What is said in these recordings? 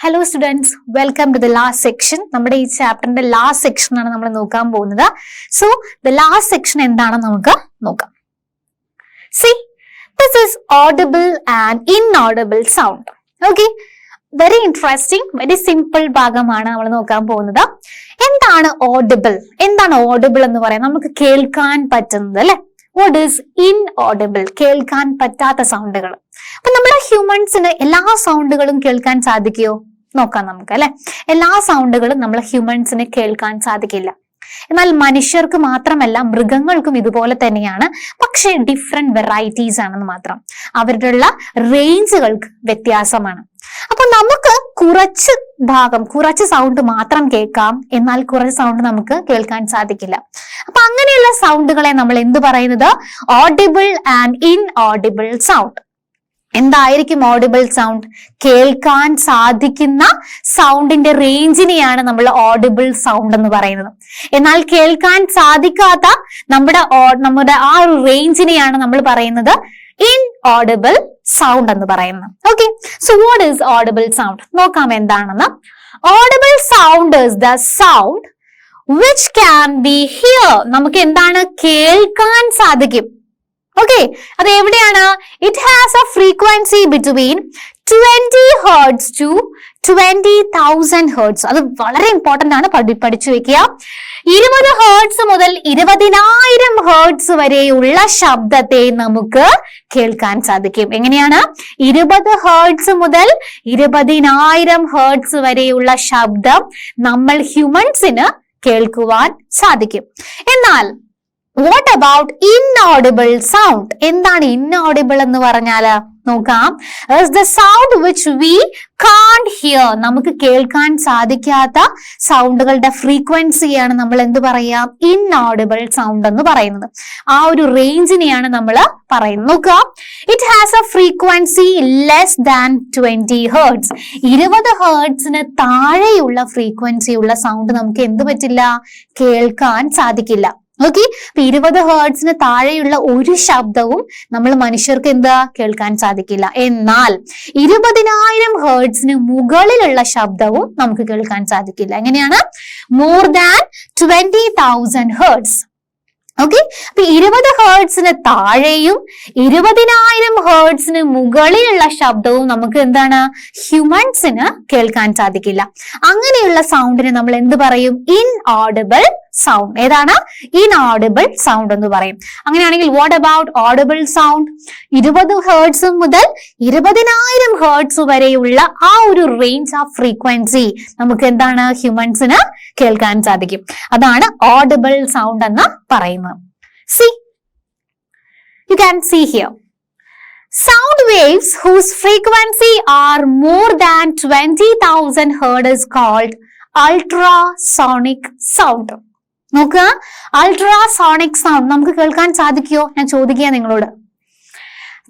Hello students, welcome to the last section. നമ്മുടെ ഈ ചാപ്റ്ററിന്റെ last section ആണ് നമ്മൾ നോക്കാൻ പോകുന്നത്. സോ ദ ലാസ്റ്റ് സെക്ഷൻ എന്താണെന്ന് നമുക്ക് നോക്കാം. See, this is audible and inaudible sound. Okay, very interesting, very simple ഭാഗമാണ് നമ്മൾ നോക്കാൻ പോകുന്നത്. എന്താണ് ഓഡിബിൾ? എന്താണ് ഓഡിബിൾ എന്ന് പറയാം? നമുക്ക് കേൾക്കാൻ പറ്റുന്നത് അല്ലെ. What is inaudible? കേൾക്കാൻ പറ്റാത്ത സൗണ്ടുകൾ. അപ്പൊ നമ്മുടെ ഹ്യൂമൻസിന് എല്ലാ സൗണ്ടുകളും കേൾക്കാൻ സാധിക്കുമോ? നോക്കാം നമുക്ക് അല്ലെ. എല്ലാ സൗണ്ടുകളും നമ്മളെ ഹ്യൂമൻസിന് കേൾക്കാൻ സാധിക്കില്ല. എന്നാൽ മനുഷ്യർക്ക് മാത്രമല്ല, മൃഗങ്ങൾക്കും ഇതുപോലെ തന്നെയാണ്. പക്ഷെ ഡിഫറെന്റ് വെറൈറ്റീസ് ആണെന്ന് മാത്രം. അവരുടെ റേഞ്ചുകൾക്ക് വ്യത്യാസമാണ്. അപ്പൊ നമുക്ക് കുറച്ച് സൗണ്ട് മാത്രം കേൾക്കാം, എന്നാൽ കുറച്ച് സൗണ്ട് നമുക്ക് കേൾക്കാൻ സാധിക്കില്ല. അപ്പൊ അങ്ങനെയുള്ള സൗണ്ടുകളെ നമ്മൾ എന്ത് പറയുന്നത്? Audible and inaudible sound. എന്തായിരിക്കും ഓഡിബിൾ സൗണ്ട്? കേൾക്കാൻ സാധിക്കുന്ന സൗണ്ടിന്റെ റേഞ്ചിനെയാണ് നമ്മൾ ഓഡിബിൾ സൗണ്ട് എന്ന് പറയുന്നത്. എന്നാൽ കേൾക്കാൻ സാധിക്കാത്ത നമ്മുടെ ആ ഒരു റേഞ്ചിനെയാണ് നമ്മൾ പറയുന്നത് ഇൻഓഡിബിൾ സൗണ്ട് എന്ന് പറയുന്നത്. Okay, so what is audible sound? നോക്കാം എന്താണെന്ന്. Audible sound is the sound which can be hear. നമുക്ക് എന്താണ്? കേൾക്കാൻ സാധിക്കും. ഓക്കെ, അത് എവിടെയാണ്? It has a frequency between 20 hertz to 20,000 hertz. അത് വളരെ ഇമ്പോർട്ടന്റ് ആണ്, പഠിച്ചു വെക്കുക. 20 ഹെർട്സ് മുതൽ 20,000 ഹെർട്സ് വരെയുള്ള ശബ്ദത്തെ നമുക്ക് കേൾക്കാൻ സാധിക്കും. എങ്ങനെയാണ്? 20 ഹെർട്സ് മുതൽ 20,000 ഹെർട്സ് വരെയുള്ള ശബ്ദം നമ്മൾ ഹ്യൂമൻസിന് കേൾക്കുവാൻ സാധിക്കും. എന്നാൽ what about inaudible sound? എന്താണ് inaudible എന്ന് പറഞ്ഞാൽ? നോക്കാം. is the sound which we can't hear. നമുക്ക് കേൾക്കാൻ സാധിക്കാത്ത സൗണ്ടുകളുടെ ഫ്രീക്വൻസിയാണ് നമ്മൾ എന്ത് പറയാ? ഇൻഓഡിബിൾ സൗണ്ട് എന്ന് പറയുന്നത്. ആ ഒരു റേഞ്ചിനെയാണ് നമ്മൾ പറയുന്നത്. നോക്കുക, it has a frequency less than 20 hertz. 20 ഹെർട്സിന് താഴെയുള്ള ഫ്രീക്വൻസി ഉള്ള സൗണ്ട് നമുക്ക് എന്ത് പറ്റില്ല? കേൾക്കാൻ സാധിക്കില്ല. ഓക്കെ, 20 ഹെർട്സിന് താഴെയുള്ള ഒരു ശബ്ദവും നമ്മൾ മനുഷ്യർക്ക് എന്താ? കേൾക്കാൻ സാധിക്കില്ല. എന്നാൽ 20,000 ഹെർട്സിന് മുകളിലുള്ള ശബ്ദവും നമുക്ക് കേൾക്കാൻ സാധിക്കില്ല. എങ്ങനെയാണ്? More than 20,000 hertz. ഓക്കെ, അപ്പൊ 20 ഹെർട്സിന് താഴെയും 20,000 ഹെർട്സിന് മുകളിലുള്ള ശബ്ദവും നമുക്ക് എന്താണ്? ഹ്യൂമൻസിന് കേൾക്കാൻ സാധിക്കില്ല. അങ്ങനെയുള്ള സൗണ്ടിനെ നമ്മൾ എന്ത് പറയും? ഇൻഓഡിബിൾ സൗണ്ട്. ഏതാണ്? ഇൻഓഡിബിൾ സൗണ്ട് എന്ന് പറയും. അങ്ങനെയാണെങ്കിൽ what about audible sound? 20 hertz മുതൽ 20,000 ഹെർട്സ് വരെയുള്ള ആ ഒരു റേഞ്ച് ഓഫ് ഫ്രീക്വൻസി നമുക്ക് എന്താണ്? ഹ്യൂമൻസിന് കേൾക്കാൻ സാധിക്കും. അതാണ് ഓഡിബിൾ സൗണ്ട് എന്ന് പറയുന്നത്. See, you can see here. Sound waves whose frequency are more than 20,000 hertz is called ultrasonic sound. നോക്കുക, അൾട്രാസോണിക് സൗണ്ട് നമുക്ക് കേൾക്കാൻ സാധിക്കുമോ? ഞാൻ ചോദിക്കുക നിങ്ങളോട്.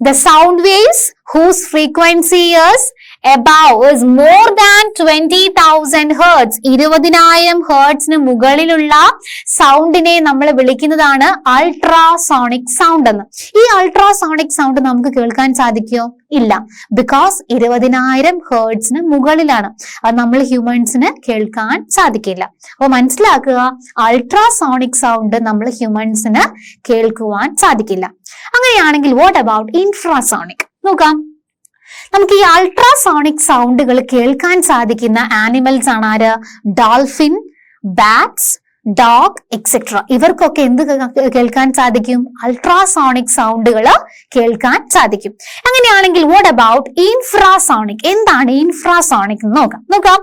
The sound waves whose frequency is above is more than 20,000 hertz. 20,000 ഹെർട്സിന് മുകളിലുള്ള സൗണ്ടിനെ നമ്മൾ വിളിക്കുന്നതാണ് അൾട്രാസോണിക് സൗണ്ട് എന്ന്. ഈ അൾട്രാസോണിക് സൗണ്ട് നമുക്ക് കേൾക്കാൻ സാധിക്കുമോ? ഇല്ല, ബിക്കോസ് 20,000 ഹെർട്സിന് മുകളിലാണ്. അത് നമ്മൾ ഹ്യൂമൻസിന് കേൾക്കാൻ സാധിക്കില്ല. അപ്പൊ മനസ്സിലാക്കുക, അൾട്രാസോണിക് സൗണ്ട് നമ്മൾ ഹ്യൂമൻസിന് കേൾക്കുവാൻ സാധിക്കില്ല. അങ്ങനെയാണെങ്കിൽ വാട്ട് അബൌട്ട് ഇൻഫ്രാസോണിക്? നോക്കാം. നമുക്ക് ഈ അൾട്രാസോണിക് സൗണ്ടുകൾ കേൾക്കാൻ സാധിക്കുന്ന ആനിമൽസ് ആണ് ആര്? Dolphin, bats, dog etcetera. ഇവർക്കൊക്കെ എന്ത് കേൾക്കാൻ സാധിക്കും? അൾട്രാസോണിക് സൗണ്ടുകൾ കേൾക്കാൻ സാധിക്കും. അങ്ങനെയാണെങ്കിൽ വാട്ട് അബൌട്ട് ഇൻഫ്രാസോണിക്? എന്താണ് ഇൻഫ്രാസോണിക്? നോക്കാം.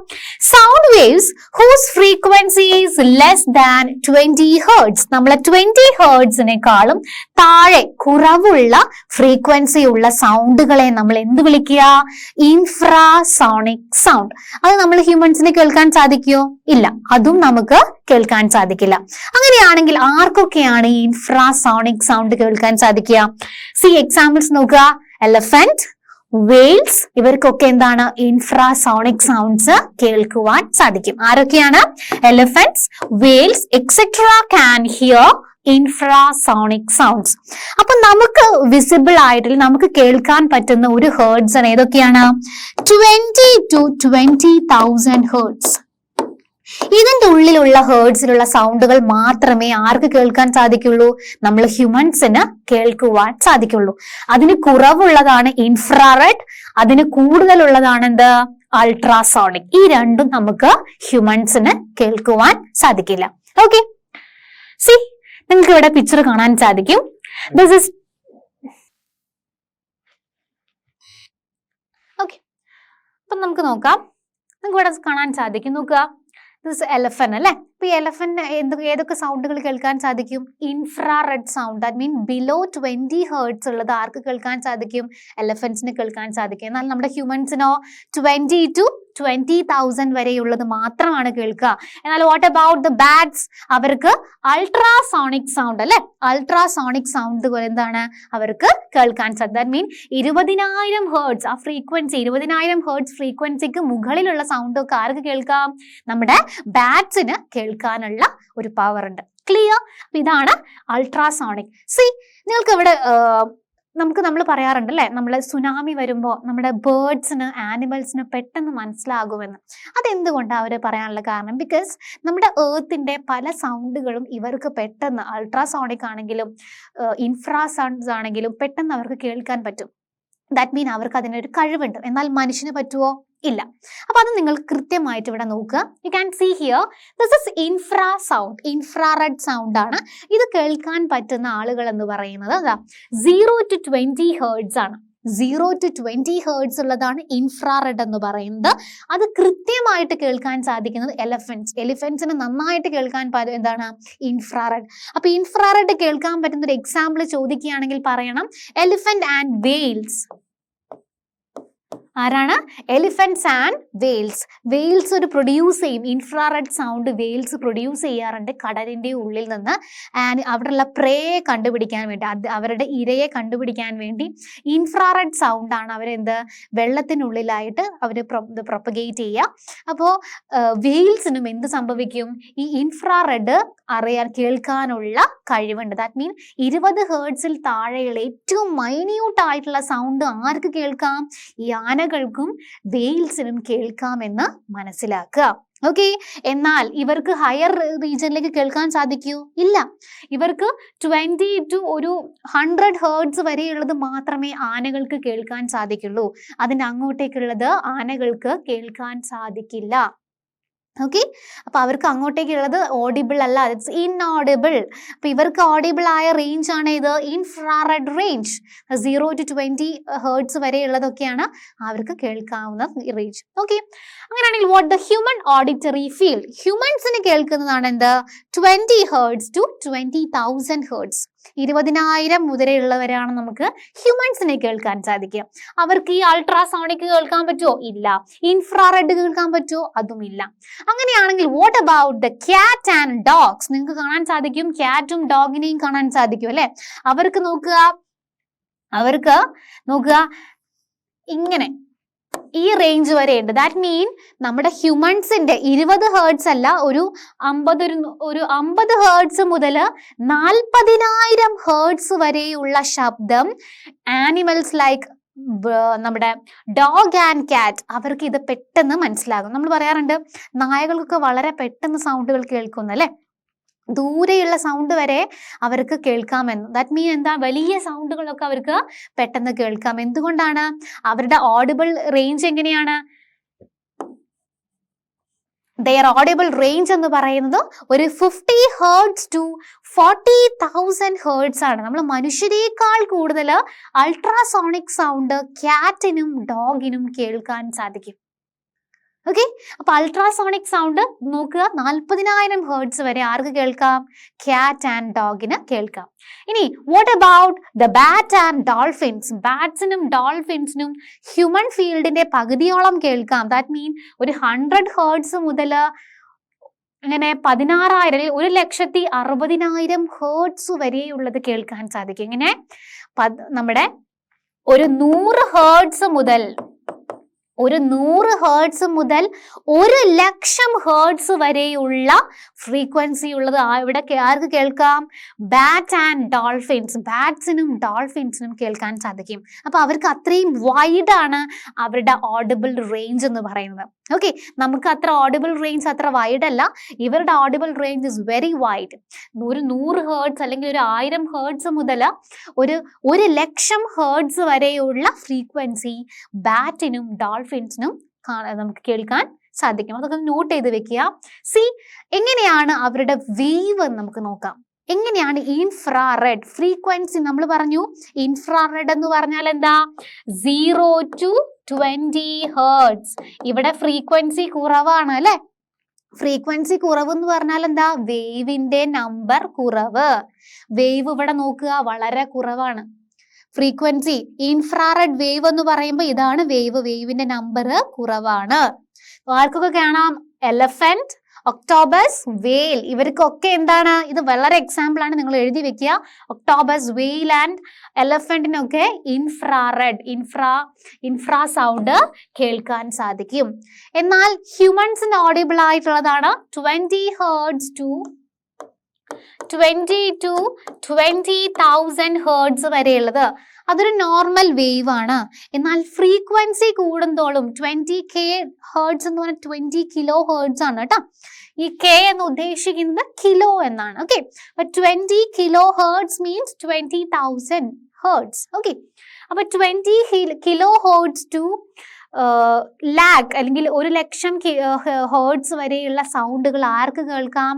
Sound waves whose frequency is less than 20 hertz. നമ്മളെ 20 ഹെർട്സിനേക്കാളും താഴെ കുറവുള്ള ഫ്രീക്വൻസി ഉള്ള സൗണ്ടുകളെ നമ്മൾ എന്ത് വിളിക്കുക? Infrasonic sound. അത് നമ്മൾ ഹ്യൂമൻസിന് കേൾക്കാൻ സാധിക്കുമോ? ഇല്ല, അതും നമുക്ക് കേൾക്കാൻ സാധിക്കില്ല. അങ്ങനെയാണെങ്കിൽ ആർക്കൊക്കെയാണ് ഈ ഇൻഫ്രാസോണിക് സൗണ്ട് കേൾക്കാൻ സാധിക്കുക? സി, എക്സാമ്പിൾസ് നോക്കുക. എലഫന്റ്, വെയിൽസ്, ഇവർക്കൊക്കെ എന്താണ്? ഇൻഫ്രാസോണിക് സൗണ്ട്സ് കേൾക്കുവാൻ സാധിക്കും. ആരൊക്കെയാണ്? Elephants, whales etcetera can hear infrasonic sounds. അപ്പൊ നമുക്ക് വിസിബിൾ ആയിട്ട് നമുക്ക് കേൾക്കാൻ പറ്റുന്ന ഒരു ഹേർട്സ് ആണ് ഏതൊക്കെയാണ്? 20 to 20,000 ഹേർട്സ്. ഇതിന്റെ ഉള്ളിലുള്ള ഹേർട്സിലുള്ള സൗണ്ടുകൾ മാത്രമേ ആർക്ക് കേൾക്കാൻ സാധിക്കുള്ളൂ? നമ്മൾ ഹ്യൂമൻസിന് കേൾക്കുവാൻ സാധിക്കുള്ളൂ. അതിന് കുറവുള്ളതാണ് ഇൻഫ്രാറെഡ്, അതിന് കൂടുതലുള്ളതാണ് എന്ത്? അൾട്രാസോണിക്. ഈ രണ്ടും നമുക്ക് ഹ്യൂമൻസിന് കേൾക്കുവാൻ സാധിക്കില്ല. ഓക്കെ, സി നിങ്ങൾക്ക് ഇവിടെ പിക്ചർ കാണാൻ സാധിക്കും. This is okay. അപ്പൊ നമുക്ക് നോക്കാം. നിങ്ങൾക്ക് ഇവിടെ കാണാൻ സാധിക്കും. നോക്കുക, ദിസ് എലഫന്റ് അല്ലെ. അപ്പൊ ഈ എലഫന്റ് ഏതൊക്കെ സൗണ്ടുകൾ കേൾക്കാൻ സാധിക്കും? Infrared sound. That mean below 20 hertz ഉള്ളത് ആർക്ക് കേൾക്കാൻ സാധിക്കും? എലഫന്റ്സിന് കേൾക്കാൻ സാധിക്കും. എന്നാൽ നമ്മുടെ ഹ്യൂമൻസിനോ 20 to 20,000 വരെയുള്ളത് മാത്രമാണ് കേൾക്കുക. എന്നാൽ വാട്ട് അബൌട്ട് ദ ബാറ്റ്സ്? അവർക്ക് അൾട്രാസോണിക് സൗണ്ട് അല്ലെ, അൾട്രാസോണിക് സൗണ്ട് എന്താണ് അവർക്ക് കേൾക്കാൻ സാധിക്കും. ദാറ്റ് മീൻ 20,000 ഹേർട്സ്, ആ ഫ്രീക്വൻസി 20,000 ഹേർട്സ് ഫ്രീക്വൻസിക്ക് മുകളിലുള്ള സൗണ്ട് ഒക്കെ ആർക്ക് കേൾക്കാം? നമ്മുടെ ബാറ്റ്സിന് കേൾക്കാനുള്ള ഒരു പവർ ഉണ്ട്. ക്ലിയർ? അപ്പൊ ഇതാണ് അൾട്രാസോണിക്. സി നിങ്ങൾക്ക് ഇവിടെ നമ്മൾ പറയാറുണ്ട് അല്ലെ, നമ്മള് സുനാമി വരുമ്പോ നമ്മുടെ ബേർഡ്സിന്, ആനിമൽസിന് പെട്ടെന്ന് മനസ്സിലാകുമെന്ന്. അതെന്തുകൊണ്ടാണ് അവര് പറയാനുള്ള കാരണം? ബിക്കോസ് നമ്മുടെ ഏർത്തിന്റെ പല സൗണ്ടുകളും ഇവർക്ക് പെട്ടെന്ന്, അൾട്രാസോണിക് ആണെങ്കിലും ഇൻഫ്രാസൗണ്ട്സ് ആണെങ്കിലും പെട്ടെന്ന് അവർക്ക് കേൾക്കാൻ പറ്റും. ദാറ്റ് മീൻ അവർക്ക് അതിനൊരു കഴിവുണ്ട്. എന്നാൽ മനുഷ്യന് പറ്റുമോ? ഇല്ല. അപ്പൊ അത് നിങ്ങൾ കൃത്യമായിട്ട് ഇവിടെ നോക്കുക. You can see here, this is infra sound, infrared sound ആണ്. ഇത് കേൾക്കാൻ പറ്റുന്ന ആളുകൾ എന്ന് പറയുന്നത് 0 to 20 ഹേർട്സ് ആണ്. 0 to 20 ഹേർട്സ് ഉള്ളതാണ് ഇൻഫ്രാറെഡ് എന്ന് പറയുന്നത്. അത് കൃത്യമായിട്ട് കേൾക്കാൻ സാധിക്കുന്നത് എലിഫന്റ്സിന് നന്നായിട്ട് കേൾക്കാൻ എന്താണ്? ഇൻഫ്രാറെഡ്. അപ്പൊ ഇൻഫ്രാറെഡ് കേൾക്കാൻ പറ്റുന്ന ഒരു എക്സാമ്പിൾ ചോദിക്കുകയാണെങ്കിൽ പറയണം എലിഫന്റ് ആൻഡ് വെയിൽസ്. ആരാണ്? Elephants and Wales. വെയിൽസ് ഒരു പ്രൊഡ്യൂസ് ചെയ്യും ഇൻഫ്രാറെഡ് സൗണ്ട്. വെയിൽസ് പ്രൊഡ്യൂസ് ചെയ്യാറുണ്ട് കടലിന്റെ ഉള്ളിൽ നിന്ന്. ആൻഡ് അവിടെയുള്ള പ്രേയെ കണ്ടുപിടിക്കാൻ വേണ്ടി, അവരുടെ ഇരയെ കണ്ടുപിടിക്കാൻ വേണ്ടി ഇൻഫ്രാറെഡ് സൗണ്ട് ആണ് അവരെന്ത് വെള്ളത്തിനുള്ളിലായിട്ട് അവർ പ്രൊപ്പഗേറ്റ് ചെയ്യുക. അപ്പോൾ വെയിൽസിനും എന്ത് സംഭവിക്കും? ഈ ഇൻഫ്രാറെഡ് കേൾക്കാനുള്ള കഴിവുണ്ട്. ദാറ്റ് മീൻ 20 ഹേർട്സിൽ താഴെയുള്ള ഏറ്റവും മൈന്യൂട്ട് ആയിട്ടുള്ള സൗണ്ട് ആർക്ക് കേൾക്കാം? ഈ ആനകൾക്കും വെയിൽസിനും കേൾക്കാമെന്ന് മനസ്സിലാക്കുക. ഓക്കെ. എന്നാൽ ഇവർക്ക് ഹയർ റീജിയനിലേക്ക് കേൾക്കാൻ സാധിക്കൂ? ഇല്ല. ഇവർക്ക് 20 to 100 ഹേർട്സ് വരെയുള്ളത് മാത്രമേ ആനകൾക്ക് കേൾക്കാൻ സാധിക്കുള്ളൂ. അതിന് അങ്ങോട്ടേക്കുള്ളത് ആനകൾക്ക് കേൾക്കാൻ സാധിക്കില്ല. ഓക്കെ. അപ്പൊ അവർക്ക് അങ്ങോട്ടേക്കുള്ളത് ഓഡിബിൾ അല്ല, ഇറ്റ്സ് ഇൻഓഡിബിൾ. അപ്പൊ ഇവർക്ക് ഓഡിബിൾ ആയ റേഞ്ച് ആണ് ഇത് ഇൻഫ്രാറെഡ് റേഞ്ച്. 0 to 20 ഹേർട്സ് വരെയുള്ളതൊക്കെയാണ് അവർക്ക് കേൾക്കാവുന്ന റേഞ്ച്. ഓക്കെ. അങ്ങനെയാണെങ്കിൽ what the human auditory field? ഹ്യൂമൻസിന് കേൾക്കുന്നതാണ് എന്ത്? 20 ഹേർട്സ് to 20,000 ഹേർട്സ്. 20,000 മുതലുള്ളവരാണ് നമുക്ക് ഹ്യൂമൻസിനെ കേൾക്കാൻ സാധിക്കുക. അവർക്ക് ഈ അൾട്രാസോണിക് കേൾക്കാൻ പറ്റുമോ? ഇല്ല. ഇൻഫ്രാറെഡ് കേൾക്കാൻ പറ്റുമോ? അതുമില്ല. അങ്ങനെയാണെങ്കിൽ what about the cat and dogs? നിങ്ങൾക്ക് കാണാൻ സാധിക്കും, ക്യാറ്റും ഡോഗിനെയും കാണാൻ സാധിക്കും അല്ലെ. അവർക്ക് നോക്കുക ഇങ്ങനെ ഈ റേഞ്ച് വരെ ഉണ്ട്. ദാറ്റ് മീൻ നമ്മുടെ ഹ്യൂമൻസിന്റെ 20 ഹേർട്സ് അല്ല, ഒരു 50 ഹേർട്സ് മുതൽ 40,000 ഹേർട്സ് വരെയുള്ള ശബ്ദം ആനിമൽസ് ലൈക്ക് നമ്മുടെ ഡോഗ് ആൻഡ് കാറ്റ് അവർക്ക് ഇത് പെട്ടെന്ന് മനസ്സിലാകും. നമ്മൾ പറയാറുണ്ട് നായകൾക്കൊക്കെ വളരെ പെട്ടെന്ന് സൗണ്ടുകൾ കേൾക്കുന്നു അല്ലെ, ദൂരെയുള്ള സൗണ്ട് വരെ അവർക്ക് കേൾക്കാമെന്ന്. ദാറ്റ് മീൻ എന്താ? വലിയ സൗണ്ടുകളൊക്കെ അവർക്ക് പെട്ടെന്ന് കേൾക്കാം. എന്തുകൊണ്ടാണ്? അവരുടെ ഓഡിബിൾ റേഞ്ച് എങ്ങനെയാണ്? their audible range എന്ന് പറയുന്നത് ഒരു 50 ഹേർട്സ് to 40,000 ഹേർട്സ് ആണ്. നമ്മൾ മനുഷ്യരെക്കാൾ കൂടുതൽ അൾട്രാസോണിക് സൗണ്ട് ക്യാറ്റിനും ഡോഗിനും കേൾക്കാൻ സാധിക്കും. ഓക്കെ. അപ്പൊ അൾട്രാസോണിക് സൗണ്ട് നോക്കുക, 40,000 ഹേർട്സ് വരെ ആർക്ക് കേൾക്കാം? ക്യാറ്റ് ആൻഡ് ഡോഗിന് കേൾക്കാം. ഇനി what about the bat and dolphins? ബാറ്റ്സിനും ഡോൾഫിൻസിനും ഹ്യൂമൻ ഫീൽഡിന്റെ പകുതിയോളം കേൾക്കാം. ദാറ്റ് മീൻ ഒരു 100 ഹേർട്സ് മുതൽ അങ്ങനെ 16,000 1,60,000 ഹേർട്സ് വരെയുള്ളത് കേൾക്കാൻ സാധിക്കും. ഇങ്ങനെ നമ്മുടെ ഒരു 100 ഹേർട്സ് മുതൽ ഒരു 100 ഹേർട്സ് മുതൽ 1,00,000 ഹേർട്സ് വരെയുള്ള ഫ്രീക്വൻസി ഉള്ളത് ഇവിടെ ആർക്ക് കേൾക്കാം? Bat and dolphins. ബാറ്റ്സിനും ഡോൾഫിൻസിനും കേൾക്കാൻ സാധിക്കും. അപ്പൊ അവർക്ക് അത്രയും വൈഡ് ആണ് അവരുടെ ഓഡിബിൾ റേഞ്ച് എന്ന് പറയുന്നത്. ഓക്കെ, നമുക്ക് അത്ര ഓഡിബിൾ റേഞ്ച് അത്ര വൈഡ് അല്ല, ഇവരുടെ audible range is very wide. ഒരു 100 ഹേർട്സ് അല്ലെങ്കിൽ ഒരു 1000 ഹേർട്സ് മുതൽ ഒരു 1,00,000 ഹേർട്സ് വരെയുള്ള ഫ്രീക്വൻസി ബാറ്റിനും ഡോൾഫിൻസിനും നമുക്ക് കേൾക്കാൻ സാധിക്കും. അതൊക്കെ നോട്ട് ചെയ്ത് വെക്കുക. സി, എങ്ങനെയാണ് അവരുടെ വേവ് എന്ന് നമുക്ക് നോക്കാം. എങ്ങനെയാണ് ഇൻഫ്രാറെഡ് ഫ്രീക്വൻസി? നമ്മൾ പറഞ്ഞു ഇൻഫ്രാറെഡ് എന്ന് പറഞ്ഞാൽ എന്താ? 0 to 20 ഹേർട്സ്. ഇവിടെ ഫ്രീക്വൻസി കുറവാണ് അല്ലെ? ഫ്രീക്വൻസി കുറവ് എന്ന് പറഞ്ഞാൽ എന്താ? വേവിന്റെ നമ്പർ കുറവ്. വേവ് ഇവിടെ നോക്കുക, വളരെ കുറവാണ്. ഫ്രീക്വൻസി ഇൻഫ്രാറെഡ് വേവ് എന്ന് പറയുമ്പോൾ ഇതാണ് വേവ്. വേവിന്റെ നമ്പർ കുറവാണ്. ആർക്കൊക്കെ കാണാം? എലഫന്റ്, ഒക്ടോബസ്, വെയിൽ. ഇവർക്കൊക്കെ എന്താണ്? ഇത് വളരെ എക്സാമ്പിൾ ആണ്, നിങ്ങൾ എഴുതി വെക്കുക. ഒക്ടോബസ്, വെയിൽ ആൻഡ് എലഫന്റിനൊക്കെ ഇൻഫ്രാ സൗണ്ട് കേൾക്കാൻ സാധിക്കും. എന്നാൽ ഹ്യൂമൻസിന് ഓഡിബിൾ ആയിട്ടുള്ളതാണ് 20 ഹേർട്സ് ടു 20,000 ഹേർട്സ് വരെയുള്ളത്. അതൊരു നോർമൽ വേവ് ആണ്. എന്നാൽ ഫ്രീക്വൻസി കൂടുന്തോളും 20K ഹേർട്സ് എന്ന് പറഞ്ഞാൽ 20 കിലോ ഹേർട്സ് ആണ് കേട്ടോ. ഈ K എന്ന് ഉദ്ദേശിക്കുന്നത് കിലോ എന്നാണ്. Okay, 20 kilo hertz means 20,000 hertz. Okay, അപ്പൊ 20 കിലോ ഹേർട്സ് ടു ലാക്ക് അല്ലെങ്കിൽ 1,00,000 ഹേർട്സ് വരെയുള്ള സൗണ്ടുകൾ ആർക്ക് കേൾക്കാം?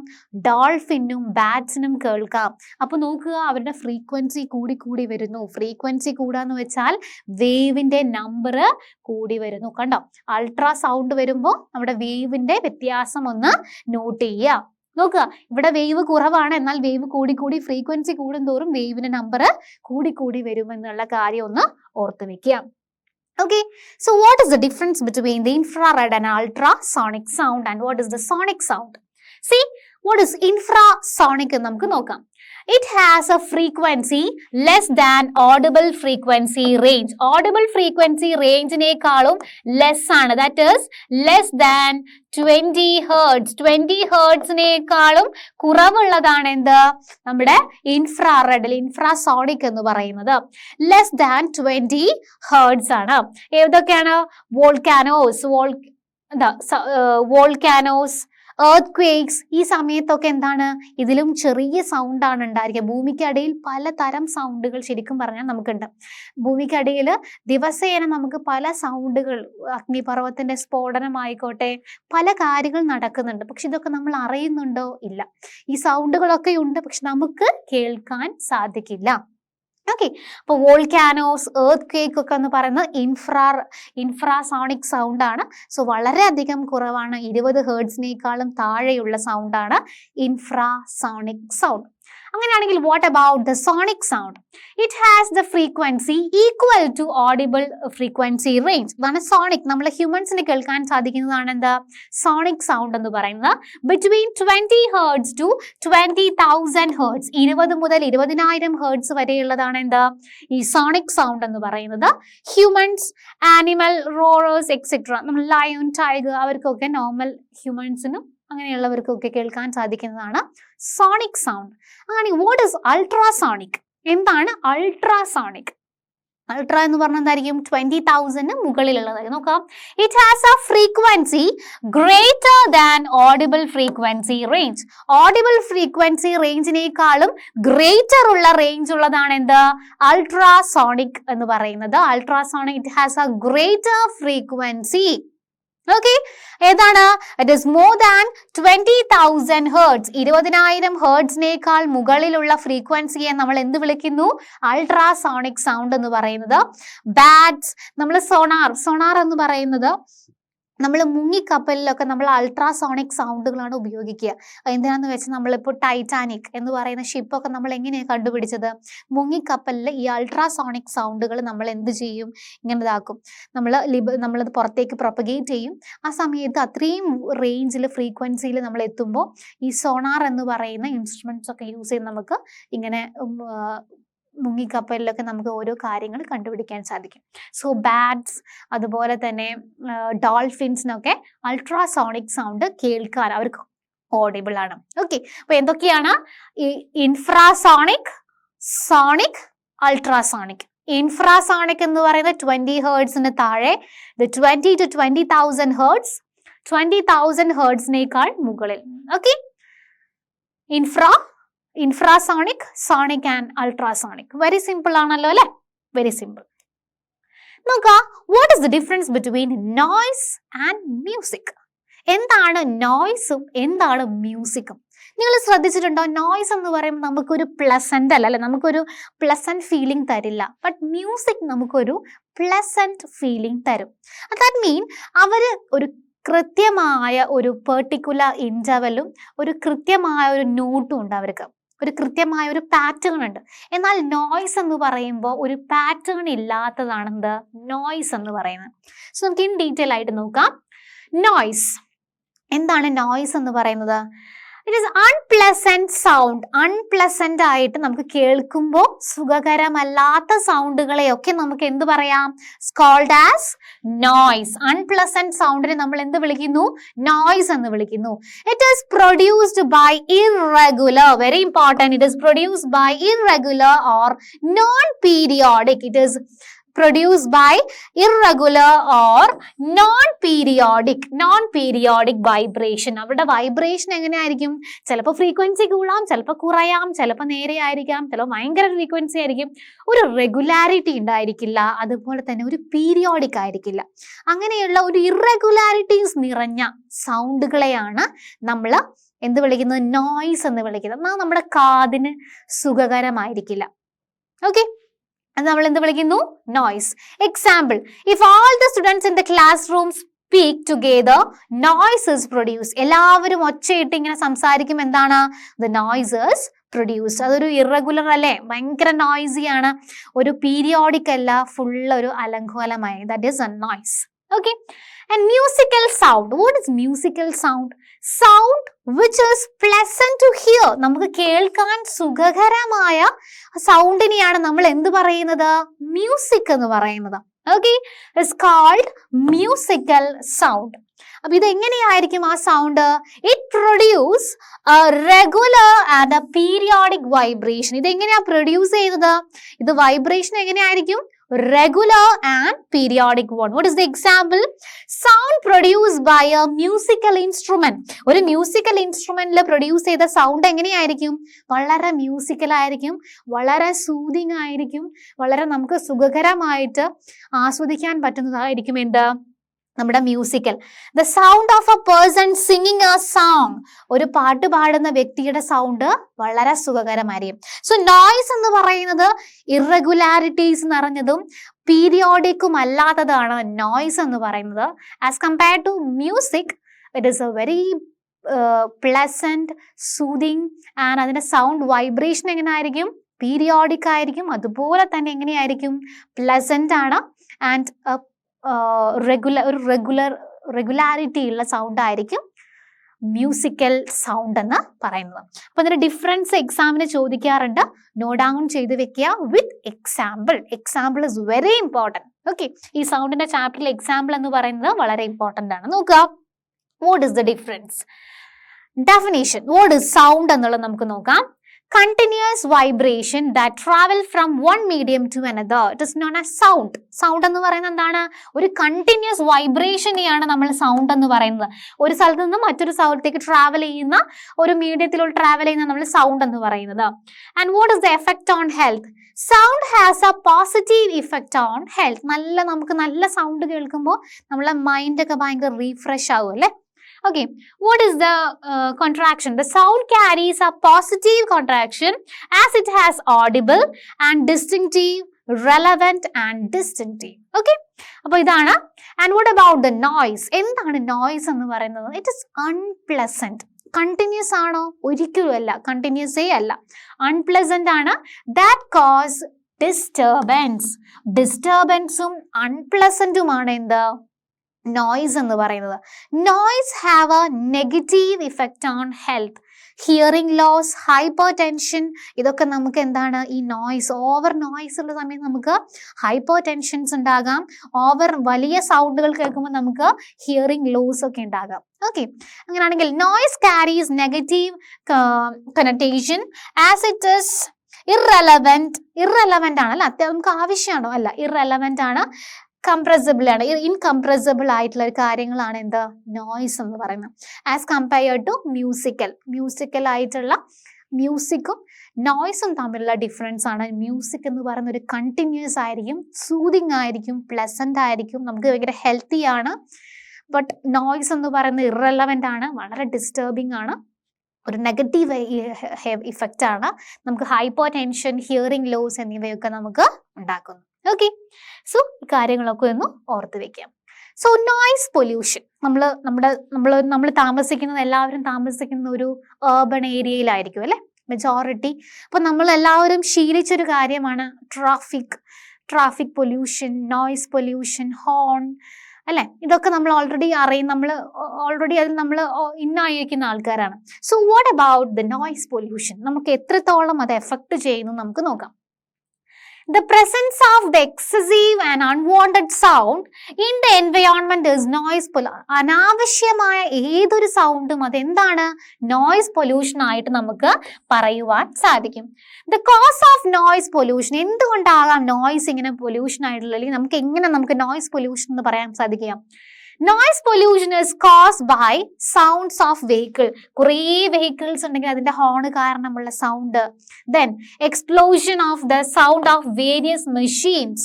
ഡോൾഫിനും ബാറ്റ്സിനും കേൾക്കാം. അപ്പൊ നോക്കുക, അവരുടെ ഫ്രീക്വൻസി കൂടി വരുന്നു. ഫ്രീക്വൻസി കൂടാന്ന് വെച്ചാൽ വേവിന്റെ നമ്പർ കൂടി വരുന്നു. കണ്ടോ, അൾട്രാ സൗണ്ട് വരുമ്പോൾ നമ്മുടെ വേവിന്റെ വ്യത്യാസം ഒന്ന് നോട്ട് ചെയ്യുക. നോക്കുക, ഇവിടെ വേവ് കുറവാണ്, എന്നാൽ വേവ് കൂടി ഫ്രീക്വൻസി കൂടുന്തോറും വേവിന്റെ നമ്പർ കൂടി വരുമെന്നുള്ള കാര്യം ഒന്ന് ഓർത്ത് വെക്കുക. Okay, so what is the difference between the infrared and ultrasonic sound, and what is the sonic sound? See, what is infrasonic എന്ന് നമുക്ക് നോക്കാം. It has a frequency less than audible frequency range. Audible frequency range-നേക്കാളും less ആണ്. That is less than 20 hertz. 20 hertz-നേക്കാളും കുറവുള്ളതാണ് എന്ത്? നമ്മുടെ infrasonic എന്ന് പറയുന്നത്. Less than 20 hertz ആണ്. ഏതൊക്കെയാണ്? Volcanoes, earthquakes. ഈ സമയത്തൊക്കെ എന്താണ്? ഇതിലും ചെറിയ സൗണ്ട് ആണ് ഉണ്ടായിരിക്കുക. ഭൂമിക്കടിയിൽ പലതരം സൗണ്ടുകൾ ശരിക്കും പറഞ്ഞാൽ നമുക്കുണ്ട്. ഭൂമിക്കടിയിൽ ദിവസേന നമുക്ക് പല സൗണ്ടുകൾ, അഗ്നിപർവ്വതത്തിന്റെ സ്ഫോടനമായിക്കോട്ടെ, പല കാര്യങ്ങൾ നടക്കുന്നുണ്ട്. പക്ഷെ ഇതൊക്കെ നമ്മൾ അറിയുന്നുണ്ടോ? ഇല്ല. ഈ സൗണ്ടുകളൊക്കെ ഉണ്ട്, പക്ഷെ നമുക്ക് കേൾക്കാൻ സാധിക്കില്ല. ഓക്കെ, അപ്പൊ വോൾക്കാനോസ്, earthquake ഒക്കെ എന്ന് പറയുന്നത് ഇൻഫ്രാസോണിക് സൗണ്ട് ആണ്. സോ വളരെയധികം കുറവാണ്. 20 ഹേർട്സിനേക്കാളും താഴെയുള്ള സൗണ്ട് ആണ് ഇൻഫ്രാസോണിക് സൗണ്ട്. അങ്ങനെയാണെങ്കിൽ what about the sonic sound? It has the frequency equal to audible frequency range. അതാണ് സോണിക്. നമ്മൾ ഹ്യൂമൻസിന് കേൾക്കാൻ സാധിക്കുന്നതാണ് എന്താ? സോണിക് സൗണ്ട് എന്ന് പറയുന്നത്. ബിറ്റ്വീൻ 20 ഹേർട്സ് ടു 20,000 ഹേർട്സ്, 20 മുതൽ 20,000 ഹേർട്സ് വരെയുള്ളതാണ് എന്താ? ഈ സോണിക് സൗണ്ട് എന്ന് പറയുന്നത്. ഹ്യൂമൻസ്, ആനിമൽ, റോറേഴ്സ് എക്സെട്ര, നമ്മൾ ലയൺ, ടൈഗർ, അവർക്കൊക്കെ നോർമൽ ഹ്യൂമൻസിനും അങ്ങനെയുള്ളവർക്കൊക്കെ കേൾക്കാൻ സാധിക്കുന്നതാണ് സോണിക് സൗണ്ട്. അങ്ങനെ വാട്ട് ഈസ് അൾട്രാസോണിക്? എന്താണ് അൾട്രാസോണിക്? അൾട്രാ എന്ന് പറഞ്ഞാൽ എന്തായിരിക്കും? 20,000 മുകളിലുള്ളതായിരിക്കും. നോക്കാം, it has a frequency greater than audible frequency range. Audible frequency റേഞ്ചിനേക്കാളും ഗ്രേറ്റർ ഉള്ള റേഞ്ച് ഉള്ളതാണ് എന്ത്? അൾട്രാസോണിക് എന്ന് പറയുന്നത്. Ultrasonic, it has a greater frequency. Okay, ഏതാണ്? It is more than 20,000 hertz. 20,000 ഹേർട്സിനേക്കാൾ മുകളിലുള്ള ഫ്രീക്വൻസിയെ നമ്മൾ എന്ത് വിളിക്കുന്നു? അൾട്രാസോണിക് സൗണ്ട് എന്ന് പറയുന്നത്. ബാറ്റ്സ്, നമ്മൾ സോണാർ എന്ന് പറയുന്നത്, നമ്മൾ മുങ്ങിക്കപ്പലിലൊക്കെ നമ്മൾ അൾട്രാസോണിക് സൗണ്ടുകളാണ് ഉപയോഗിക്കുക. എന്തിനാന്ന് വെച്ചാൽ നമ്മളിപ്പോൾ ടൈറ്റാനിക് എന്ന് പറയുന്ന ഷിപ്പൊക്കെ നമ്മൾ എങ്ങനെയാണ് കണ്ടുപിടിച്ചത്? മുങ്ങിക്കപ്പലിൽ ഈ അൾട്രാസോണിക് സൗണ്ടുകൾ നമ്മൾ എന്ത് ചെയ്യും? ഇങ്ങനെ ഇതാക്കും, നമ്മളത് പുറത്തേക്ക് പ്രൊപ്പഗേറ്റ് ചെയ്യും. ആ സമയത്ത് അത്രയും റേഞ്ചിൽ, ഫ്രീക്വൻസിയിൽ നമ്മൾ എത്തുമ്പോൾ ഈ സോണാർ എന്ന് പറയുന്ന ഇൻസ്ട്രുമെന്റ്സ് ഒക്കെ യൂസ് ചെയ്ത് നമുക്ക് ഇങ്ങനെ മുങ്ങിക്കപ്പലിലൊക്കെ നമുക്ക് ഓരോ കാര്യങ്ങൾ കണ്ടുപിടിക്കാൻ സാധിക്കും. സോ ബാറ്റ്സ് അതുപോലെ തന്നെ ഡോൾഫിൻസിനൊക്കെ അൾട്രാസോണിക് സൗണ്ട് കേൾക്കാൻ അവർക്ക് ഓഡിബിൾ ആണ്. ഓക്കെ, അപ്പൊ എന്തൊക്കെയാണ് ഈ ഇൻഫ്രാസോണിക്, സോണിക്, അൾട്രാസോണിക്. ഇൻഫ്രാസോണിക് എന്ന് പറയുന്നത് 20 ഹേർട്സിന് താഴെ, 20 to 20,000 ഹേർട്സ്, 20,000 ഹേർട്സിനേക്കാൾ മുകളിൽ. Okay, infrasonic, sonic and ultrasonic. Very simple ആണല്ലോ അല്ലെ, വെരി സിമ്പിൾ. നോക്കാം, what is the difference between noise and music. എന്താണ് നോയ്സും എന്താണ് മ്യൂസിക്കും? നിങ്ങൾ ശ്രദ്ധിച്ചിട്ടുണ്ടോ? നോയ്സ് എന്ന് പറയുമ്പോൾ നമുക്കൊരു പ്ലസന്റ് അല്ല, നമുക്കൊരു പ്ലസന്റ് ഫീലിംഗ് തരില്ല. ബട്ട് മ്യൂസിക് നമുക്കൊരു പ്ലസന്റ് ഫീലിംഗ് തരും. ദാറ്റ് മീൻ അവര് ഒരു കൃത്യമായ ഒരു പെർട്ടിക്കുലർ ഇന്റർവെല്ലും ഒരു കൃത്യമായ ഒരു നോട്ടും ഉണ്ട്, അവർക്ക് ഒരു കൃത്യമായ ഒരു പാറ്റേൺ ഉണ്ട്. എന്നാൽ നോയ്സ് എന്ന് പറയുമ്പോൾ ഒരു പാറ്റേൺ ഇല്ലാത്തതാണ് എന്ത് നോയ്സ് എന്ന് പറയുന്നത്. സോ നമുക്ക് ഇൻ ഡീറ്റെയിൽ ആയിട്ട് നോക്കാം. നോയ്സ് എന്താണ്? നോയ്സ് എന്ന് പറയുന്നത് it is unpleasant sound. Unpleasant ആയിട്ട് നമുക്ക് കേൾക്കുമ്പോൾ സുഖകരമല്ലാത്ത സൗണ്ടുകളെയൊക്കെ നമുക്ക് എന്ത് പറയാം? Called as noise. അൺപ്ലസന്റ് സൗണ്ടിനെ നമ്മൾ എന്ത് വിളിക്കുന്നു? നോയ്സ് എന്ന് വിളിക്കുന്നു. It is produced by irregular, very important, it is produced by irregular or non periodic. ഇറ്റ് ഈസ് produced by irregular or non-periodic vibration. അവരുടെ വൈബ്രേഷൻ എങ്ങനെയായിരിക്കും? ചിലപ്പോൾ ഫ്രീക്വൻസി കൂടാം, ചിലപ്പോൾ കുറയാം, ചിലപ്പോൾ നേരെ ആയിരിക്കാം, ചിലപ്പോൾ ഭയങ്കര ഫ്രീക്വൻസി ആയിരിക്കും. ഒരു റെഗുലാരിറ്റി ഉണ്ടായിരിക്കില്ല, അതുപോലെ തന്നെ ഒരു പീരിയോഡിക് ആയിരിക്കില്ല. അങ്ങനെയുള്ള ഒരു ഇറഗുലാരിറ്റീസ് നിറഞ്ഞ സൗണ്ടുകളെയാണ് നമ്മൾ എന്ത് വിളിക്കുന്നത്? നോയ്സ് എന്ന് വിളിക്കുന്നത്. എന്നാൽ നമ്മുടെ കാതിന് സുഖകരമായിരിക്കില്ല. ഓക്കെ, അത് നമ്മൾ എന്ത് വിളിക്കുന്നു? Noise. Example, if all the students in the class room speak together, noise is produced. എല്ലാവരും ഒച്ചയിട്ട് ഇങ്ങനെ സംസാരിക്കും, എന്താണ്? The noise is produced. അതൊരു ഇറഗുലർ അല്ലേ, ഭയങ്കര നോയ്സി ആണ്, ഒരു പീരിയോഡിക് അല്ല, ഫുൾ ഒരു അലങ്കോലമായി. That is a noise. Okay, and musical sound. What is musical sound? Sound which is pleasant to hear. നമുക്ക് കേൾക്കാൻ സുഖകരമായ സൗണ്ടിനെയാണ് നമ്മൾ എന്ത് പറയുന്നത്? മ്യൂസിക് എന്ന് പറയുന്നത്. Okay, it's called musical sound. അപ്പൊ ഇത് എങ്ങനെയായിരിക്കും ആ sound? It produce a regular and a periodic vibration. ഇത് എങ്ങനെയാ പ്രൊഡ്യൂസ് ചെയ്യുന്നത്? ഇത് വൈബ്രേഷൻ എങ്ങനെയായിരിക്കും? regular and periodic one. What is the example? Sound produced by a musical instrument. ഒരു മ്യൂസിക്കൽ ഇൻസ്ട്രുമെന്റിൽ പ്രൊഡ്യൂസ് ചെയ്ത സൗണ്ട് എങ്ങനെയായിരിക്കും? വളരെ മ്യൂസിക്കൽ ആയിരിക്കും, വളരെ സൂതിങ് ആയിരിക്കും, വളരെ നമുക്ക് സുഖകരമായിട്ട് ആസ്വദിക്കാൻ പറ്റുന്നതായിരിക്കും എന്ത്? നമ്മുടെ musical. The sound of A person singing A song. ഒരു പാട്ട് പാടുന്ന വ്യക്തിയുടെ സൗണ്ട് വളരെ സുഖകരമായിരിക്കും. സോ നോയ്സ് എന്ന് പറയുന്നത് ഇറഗുലാരിറ്റീസ് നിറഞ്ഞതും പീരിയോഡിക്കും അല്ലാത്തതാണ് നോയ്സ് എന്ന് പറയുന്നത്. As compare to music, it is a very pleasant, soothing and അതിന്റെ സൗണ്ട് വൈബ്രേഷൻ എങ്ങനെ ആയിരിക്കും? പീരിയോഡിക് ആയിരിക്കും, അതുപോലെ തന്നെ എങ്ങനെയായിരിക്കും? പ്ലസന്റ് ആണ് ആൻഡ് റെഗുലാരിറ്റി ഉള്ള സൗണ്ട് ആയിരിക്കും മ്യൂസിക്കൽ സൗണ്ട് എന്ന് പറയുന്നത്. അപ്പൊ അതിന്റെ ഡിഫറൻസ് എക്സാമിന് ചോദിക്കാറുണ്ട്. നോട്ട് ഡൗൺ ചെയ്ത് വെക്കുക with example. Example is very important. Okay, ഈ സൗണ്ടിന്റെ ചാപ്റ്ററിൽ എക്സാമ്പിൾ എന്ന് പറയുന്നത് വളരെ ഇമ്പോർട്ടൻ്റ് ആണ്. നോക്കുക, what is the difference? Definition, what is sound എന്നുള്ളത് നമുക്ക് നോക്കാം. Continuous vibration that travel from one medium to another, it is known as sound. Sound എന്ന് പറയുന്നത് എന്താണ്? ഒരു കണ്ടിന്യൂസ് വൈബ്രേഷനെയാണ് നമ്മൾ സൗണ്ട് എന്ന് പറയുന്നത്. ഒരു സ്ഥലത്ത് നിന്ന് മറ്റൊരു സ്ഥലത്തേക്ക് ട്രാവൽ ചെയ്യുന്ന, ഒരു മീഡിയത്തിലൂടെ ട്രാവൽ ചെയ്യുന്ന നമ്മൾ സൗണ്ട് എന്ന് പറയുന്നത്. And what is the effect on health? Sound has A positive effect on health. നമുക്ക് നല്ല സൗണ്ട് കേൾക്കുമ്പോൾ നമ്മളെ മൈൻഡൊക്കെ ഭയങ്കര റീഫ്രഷ് ആവും അല്ലേ? Okay, what is the contraction? The sound carries a positive contraction as it has audible and distinctive, relevant and distinctive. Okay, അപ്പോൾ ഇതാണ്. And what about the noise? എന്താണ് noise എന്ന് പറയുന്നത്? It is unpleasant. കണ്ടിന്യൂസ് ആണോ? ഒരിക്കലും അല്ല, കണ്ടിന്യൂസേ അല്ല, unpleasant ആണ്. That cause disturbance. ഡിസ്റ്റർബൻസും അൺപ്ലസന്റുമാണ് എന്ത്? നോയ്സ് എന്ന് പറയുന്നത്. Noise have a negative effect on health. Hearing loss, hypertension, ഇതൊക്കെ നമുക്ക് എന്താണ് ഈ നോയ്സ്, ഓവർ നോയ്സ് ഉള്ള സമയത്ത് നമുക്ക് ഹൈപ്പർ ടെൻഷൻസ് ഉണ്ടാകാം. ഓവർ വലിയ സൗണ്ടുകൾ കേൾക്കുമ്പോൾ നമുക്ക് ഹിയറിംഗ് ലോസ് ഒക്കെ ഉണ്ടാകാം. ഓക്കെ, അങ്ങനെയാണെങ്കിൽ noise carries negative connotation as it is irrelevant ആണ് അല്ല, നമുക്ക് ആവശ്യമാണോ അല്ല, ഇറലവന്റ് ആണ്, കംപ്രസിബിൾ ആണ്, ഇൻകംപ്രസിബിൾ ആയിട്ടുള്ള കാര്യങ്ങളാണ് എന്ത് നോയ്സ് എന്ന് പറയുന്നത്. ആസ് കമ്പയർഡ് ടു മ്യൂസിക്കൽ ആയിട്ടുള്ള മ്യൂസിക്കും നോയ്സും തമ്മിലുള്ള ഡിഫറൻസ് ആണ്. മ്യൂസിക് എന്ന് പറയുന്ന ഒരു കണ്ടിന്യൂസ് ആയിരിക്കും, സൂതിങ് ആയിരിക്കും, പ്ലസന്റ് ആയിരിക്കും, നമുക്ക് ഭയങ്കര ഹെൽത്തി ആണ്. ബട്ട് നോയ്സ് എന്ന് പറയുന്നത് ഇറലവന്റ് ആണ്, വളരെ ഡിസ്റ്റർബിങ് ആണ്, ഒരു നെഗറ്റീവ് ഇഫക്റ്റ് ആണ്, നമുക്ക് ഹൈപ്പർ ടെൻഷൻ, ഹിയറിംഗ് ലോസ് എന്നിവയൊക്കെ നമുക്ക് ഉണ്ടാക്കുന്നു. ഓക്കെ, സോ ഈ കാര്യങ്ങളൊക്കെ ഒന്ന് ഓർത്ത് വെക്കാം. സോ നോയ്സ് പൊല്യൂഷൻ, നമ്മൾ താമസിക്കുന്നത്, എല്ലാവരും താമസിക്കുന്ന ഒരു ഏർബൺ ഏരിയയിലായിരിക്കും അല്ലെ, മെജോറിറ്റി. അപ്പൊ നമ്മൾ എല്ലാവരും ശീലിച്ചൊരു കാര്യമാണ് traffic pollution, noise pollution, horn അല്ലെ, ഇതൊക്കെ നമ്മൾ ഓൾറെഡി അറിയും, അതിൽ നമ്മൾ ഇന്നായിരിക്കുന്ന ആൾക്കാരാണ്. So what about the noise pollution, നമുക്ക് എത്രത്തോളം അത് എഫക്ട് ചെയ്യുന്നു നമുക്ക് നോക്കാം. The presence of the excessive and unwanted sound in the environment is noise pollution. അനാവശ്യമായ ഏതൊരു സൗണ്ടും അതെന്താണ്, നോയ്സ് പൊല്യൂഷൻ ആയിട്ട് നമുക്ക് പറയുവാൻ സാധിക്കും. The cause of noise pollution, എന്തുകൊണ്ടാകാം നോയ്സ് ഇങ്ങനെ പൊല്യൂഷൻ ആയിട്ടുള്ള, അല്ലെങ്കിൽ നമുക്ക് നോയ്സ് പൊല്യൂഷൻ എന്ന് പറയാൻ സാധിക്കുക? Noise pollution is caused by sounds of vehicle. കുറേ വെഹിക്കിൾസ് ഉണ്ടെങ്കിൽ അതിന്റെ ഹോൺ കാരണമുള്ള sound, then explosion of the sound of various machines,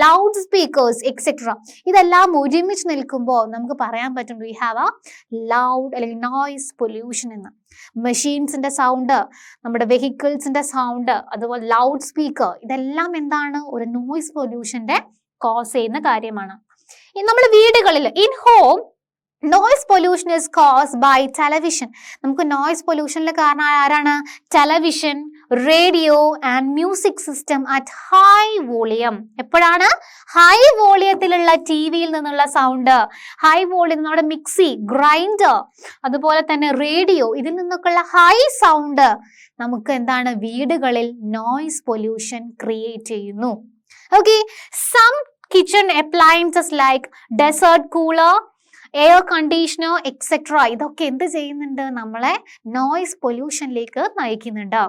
loud speakers etcetera. ഇതെല്ലാം ഒരുമിച്ച് നിൽക്കുമ്പോൾ നമുക്ക് പറയാൻ പറ്റും വി ഹാവ് എ ലൗഡ് അല്ലെങ്കിൽ നോയ്സ് പൊല്യൂഷൻ എന്ന്. മെഷീൻസിന്റെ സൗണ്ട്, നമ്മുടെ വെഹിക്കിൾസിന്റെ സൗണ്ട്, അതുപോലെ ലൗഡ് സ്പീക്കർ, ഇതെല്ലാം എന്താണ്, ഒരു നോയ്സ് പൊല്യൂഷന്റെ കോസ് ചെയ്യുന്ന കാര്യമാണ്. നമ്മൾ വീടുകളിൽ in home noise pollution is caused by television. നമുക്ക് നോയ്സ് പൊല്യൂഷനിലെ കാരണം ആരാണ്? Television, radio and music system at high volume. എപ്പോഴാണ്? ഹൈ വോളിയത്തിലുള്ള ടി വിയിൽ നിന്നുള്ള സൗണ്ട്, ഹൈ വോളിയം, നമ്മുടെ മിക്സി, ഗ്രൈൻഡർ, അതുപോലെ തന്നെ റേഡിയോ, ഇതിൽ നിന്നൊക്കെയുള്ള ഹൈ സൗണ്ട് നമുക്ക് എന്താണ്, വീടുകളിൽ നോയ്സ് പൊല്യൂഷൻ ക്രിയേറ്റ് ചെയ്യുന്നു. Okay, some kitchen appliances like desert cooler, air conditioner etcetera, ഇതൊക്കെ എന്ത് ചെയ്യുന്നുണ്ട്, നമ്മളെ നോയ്സ് പൊല്യൂഷനിലേക്ക് നയിക്കുന്നുണ്ട്.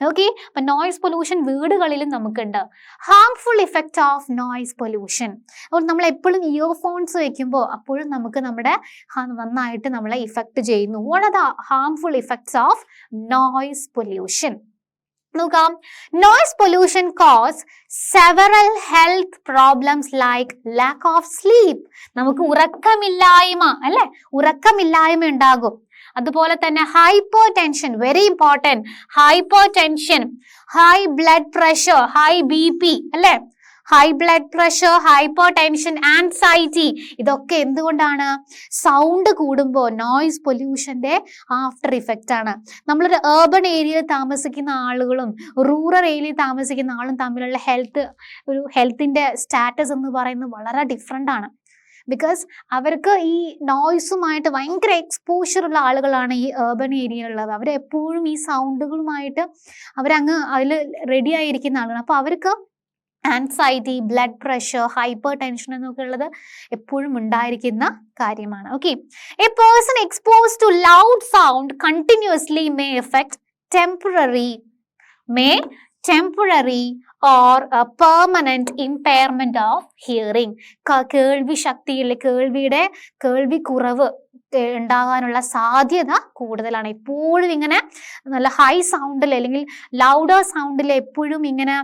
ഓക്കെ, അപ്പൊ നോയ്സ് പൊല്യൂഷൻ വീടുകളിലും നമുക്കുണ്ട്. Harmful effect of noise pollution, അപ്പോൾ നമ്മൾ എപ്പോഴും ഇയർഫോൺസ് വെക്കുമ്പോൾ അപ്പോഴും നമുക്ക് നമ്മുടെ നന്നായിട്ട് നമ്മളെ ഇഫക്റ്റ് ചെയ്യുന്നു. What are the harmful effects of noise pollution? നോക്കാം. Noise pollution cause several health problems like lack of sleep. നമുക്ക് ഉറക്കമില്ലായ്മ അല്ലെ, ഉറക്കമില്ലായ്മ ഉണ്ടാകും. അതുപോലെ തന്നെ hypertension, very important, hypertension, high blood pressure, high BP അല്ലെ, high blood pressure, hypertension, anxiety, ഇതൊക്കെ എന്തുകൊണ്ടാണ്? സൗണ്ട് കൂടുമ്പോൾ നോയ്സ് പൊല്യൂഷന്റെ ആഫ്റ്റർ ഇഫക്റ്റ് ആണ്. നമ്മളൊരു ഏർബൺ ഏരിയയിൽ താമസിക്കുന്ന ആളുകളും റൂറൽ ഏരിയയിൽ താമസിക്കുന്ന ആളും തമ്മിലുള്ള ഹെൽത്തിന്റെ സ്റ്റാറ്റസ് എന്ന് പറയുന്നത് വളരെ ഡിഫറെന്റ് ആണ്. ബിക്കോസ് അവർക്ക് ഈ നോയ്സുമായിട്ട് ഭയങ്കര എക്സ്പോഷർ ഉള്ള ആളുകളാണ് ഈ ഏർബൺ ഏരിയയിലുള്ളത്. അവരെപ്പോഴും ഈ സൗണ്ടുകളുമായിട്ട് അവരങ്ങ് അതിൽ റെഡി ആയിരിക്കുന്ന ആളുകളാണ്. അപ്പൊ അവർക്ക് anxiety, blood pressure, hypertension എന്നൊക്കെ ഉള്ളത് എപ്പോഴും ഉണ്ടായിരിക്കുന്ന കാര്യമാണ്. Okay, a person exposed to loud sound continuously may affect temporary or a permanent impairment of hearing. കേൾവി ശക്തിയിലെ കേൾവി കുറവ് ഉണ്ടാകാനുള്ള സാധ്യത കൂടുതലാണ്. എപ്പോഴും ഇങ്ങനെ നല്ല ഹൈ സൗണ്ടിൽ അല്ലെങ്കിൽ ലൗഡർ സൗണ്ടിൽ എപ്പോഴും ഇങ്ങനെ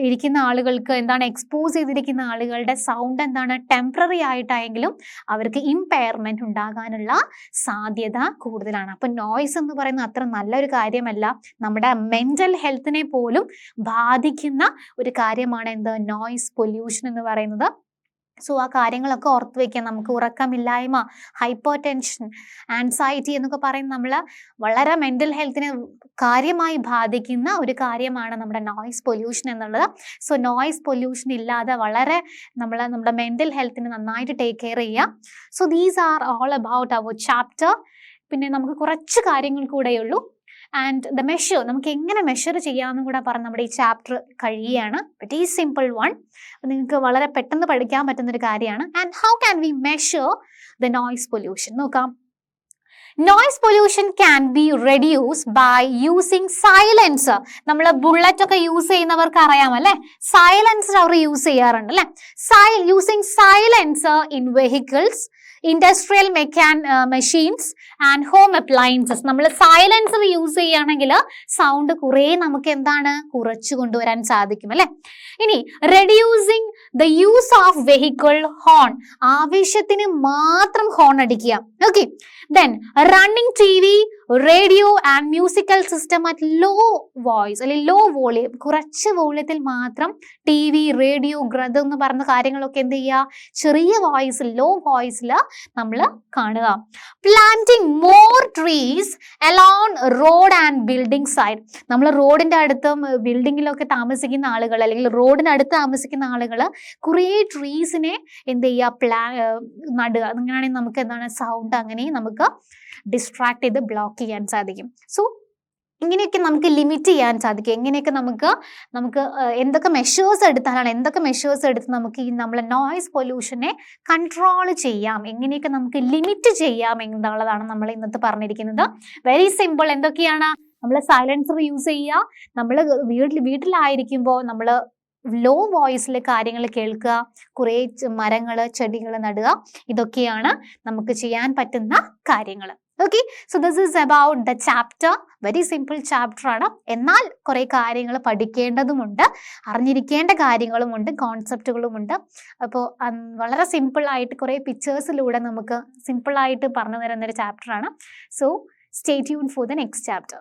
ഇരിക്കുന്ന ആളുകൾക്ക് എന്താണ്, എക്സ്പോസ് ചെയ്തിരിക്കുന്ന ആളുകളുടെ സൗണ്ട് എന്താണ്, ടെമ്പററി ആയിട്ടായെങ്കിലും അവർക്ക് ഇമ്പയർമെന്റ് ഉണ്ടാകാനുള്ള സാധ്യത കൂടുതലാണ്. അപ്പൊ നോയ്സ് എന്ന് പറയുന്നത് അത്ര നല്ലൊരു കാര്യമല്ല, നമ്മുടെ മെന്റൽ ഹെൽത്തിനെ പോലും ബാധിക്കുന്ന ഒരു കാര്യമാണ് എന്ത്, നോയ്സ് പൊല്യൂഷൻ എന്ന് പറയുന്നത്. സോ ആ കാര്യങ്ങളൊക്കെ ഓർത്ത് വെക്കാം. നമുക്ക് ഉറക്കമില്ലായ്മ, ഹൈപ്പർ ടെൻഷൻ, ആൻസൈറ്റി എന്നൊക്കെ പറയുന്നത് നമ്മൾ വളരെ മെന്റൽ ഹെൽത്തിനെ കാര്യമായി ബാധിക്കുന്ന ഒരു കാര്യമാണ് നമ്മുടെ നോയ്സ് പൊല്യൂഷൻ എന്നുള്ളത്. സോ നോയ്സ് പൊല്യൂഷൻ ഇല്ലാതെ വളരെ നമ്മുടെ മെന്റൽ ഹെൽത്തിനെ നന്നായിട്ട് ടേക്ക് കെയർ ചെയ്യാം. So these are all about our chapter. പിന്നെ നമുക്ക് കുറച്ച് കാര്യങ്ങൾ കൂടെയുള്ളൂ. ആൻഡ് ദ മെഷർ, നമുക്ക് എങ്ങനെ മെഷർ ചെയ്യാമെന്നും കൂടെ പറഞ്ഞ് നമ്മുടെ ഈ ചാപ്റ്റർ കഴിയുകയാണ്. വെരി സിമ്പിൾ വൺ, നിങ്ങൾക്ക് വളരെ പെട്ടെന്ന് പഠിക്കാൻ പറ്റുന്ന ഒരു കാര്യമാണ്. And how can we measure the noise pollution നോക്കാം. Noise pollution can be reduce by using silencer. നമ്മൾ ബുള്ളറ്റ് ഒക്കെ യൂസ് ചെയ്യുന്നവർക്ക് അറിയാം അല്ലെ, സൈലൻസർ അവർ യൂസ് ചെയ്യാറുണ്ട് അല്ലെ. Using silencer in vehicles, industrial machines and home appliances. നമ്മൾ സൈലൻസർ യൂസ് ചെയ്യുകയാണെങ്കിൽ സൗണ്ട് കുറെ നമുക്ക് എന്താണ് കുറച്ചു കൊണ്ടുവരാൻ സാധിക്കും അല്ലെ. ഇനി reducing the use of vehicle horn, ആവശ്യത്തിന് മാത്രം ഹോൺ അടിക്കുക. Okay. Then running TV, radio and musical system at low voice അല്ലെങ്കിൽ ലോ വോളിയം, കുറച്ച് വോളിയത്തിൽ മാത്രം TV, റേഡിയോ, എന്ന് പറഞ്ഞ കാര്യങ്ങളൊക്കെ എന്ത് ചെയ്യുക, ചെറിയ വോയിസിൽ, ലോ വോയിസിൽ നമ്മൾ കാണുക. Planting more trees along road and building side. നമ്മൾ റോഡിന്റെ അടുത്തും ബിൽഡിങ്ങിലൊക്കെ താമസിക്കുന്ന ആളുകൾ അല്ലെങ്കിൽ റോഡിനടുത്ത് താമസിക്കുന്ന ആളുകൾ കുറേ ട്രീസിനെ എന്ത് ചെയ്യുക, നടുക. അങ്ങനെയാണെങ്കിൽ നമുക്ക് എന്താണ് സൗണ്ട് അങ്ങനെ നമുക്ക് ഡിസ്ട്രാക്ട് ചെയ്ത് ബ്ലോക്ക് ചെയ്യാൻ സാധിക്കും. സോ ഇങ്ങനെയൊക്കെ നമുക്ക് ലിമിറ്റ് ചെയ്യാൻ സാധിക്കും. എങ്ങനെയൊക്കെ നമുക്ക് എന്തൊക്കെ മെഷേഴ്സ് എടുത്ത് നമുക്ക് ഈ നമ്മളെ നോയ്സ് പൊല്യൂഷനെ കൺട്രോൾ ചെയ്യാം, എങ്ങനെയൊക്കെ നമുക്ക് ലിമിറ്റ് ചെയ്യാം എന്നുള്ളതാണ് നമ്മൾ ഇന്നത്തെ പറഞ്ഞിരിക്കുന്നത്. Very simple. എന്തൊക്കെയാണ്? നമ്മൾ സൈലൻസർ യൂസ് ചെയ്യുക, നമ്മൾ വീട്ടിലായിരിക്കുമ്പോൾ നമ്മൾ ലോ വോയിസിൽ കാര്യങ്ങൾ കേൾക്കുക, കുറേ മരങ്ങൾ, ചെടികൾ നടുക. ഇതൊക്കെയാണ് നമുക്ക് ചെയ്യാൻ പറ്റുന്ന കാര്യങ്ങൾ. Okay. So this is about the chapter. Very simple chapter ആണ്, എന്നാൽ കുറെ കാര്യങ്ങൾ പഠിക്കേണ്ടതുമുണ്ട്, അറിഞ്ഞിരിക്കേണ്ട കാര്യങ്ങളുമുണ്ട്, കോൺസെപ്റ്റുകളുമുണ്ട്. അപ്പോൾ വളരെ സിമ്പിളായിട്ട് കുറേ പിക്ചേഴ്സിലൂടെ നമുക്ക് സിമ്പിളായിട്ട് പറഞ്ഞു തരുന്നൊരു ചാപ്റ്റർ ആണ്. So stay tune for the next chapter.